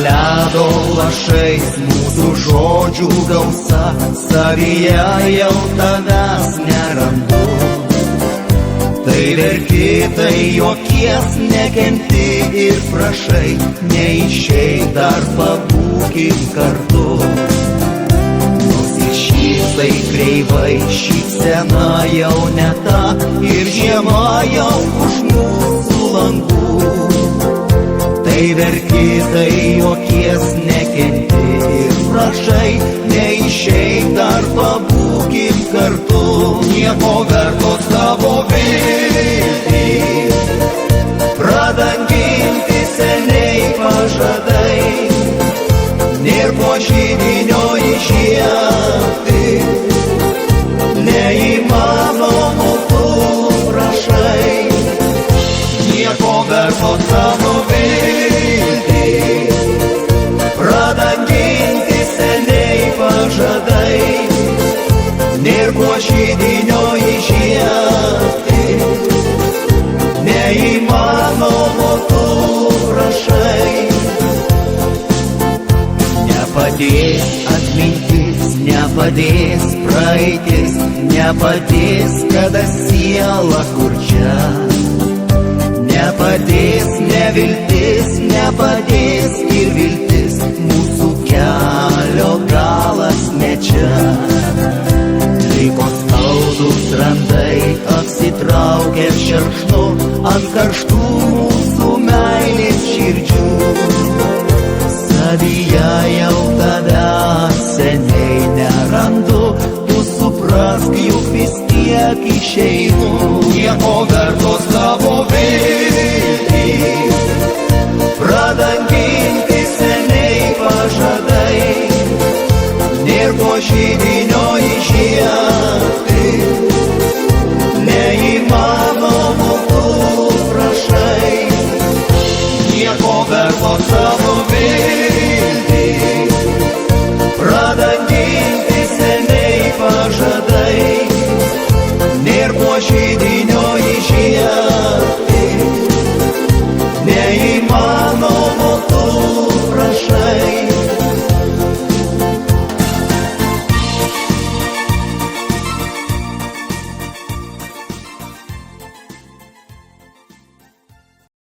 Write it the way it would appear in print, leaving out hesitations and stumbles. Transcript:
ledo lašais mūsų žodžių gausa, savyje jau tavęs nerandu. Tai verki, tai juokies, nekenti ir prašai, neišeik, dar pabūkim kartu. Nusišypsai kreivai, šypsena jau ne ta, ir žiema jau už mūsų langų. Tai verki, tai juokies, nekenti ir prašai, neišeik, dar pabūkim kartu. Nieko vertos tavo viltys, pradanginti seniai pažadai, nėr po židinio įžiebti, neįmanomu tu prašai. Nieko vertos tavo viltys, pradanginti seniai pažadai, nėr po židinio įžiebti, neįmanomu tu prašai. Nepadės atmintis, nepadės praeitis, nepadės, kada siela kurčia. Nepadės neviltis, nepadės ir viltis, mūsų kelio galas ne čia. Liko skaudus randai, apsitraukę šerkšnu ant karštų mūsų meilės širdžių. Savyje jau tavęs seniai nerandu, tu suprask, juk vis tiek išeinu. Nieko vertos tavo viltys, pradanginti seniai pažadai, nėr po židinio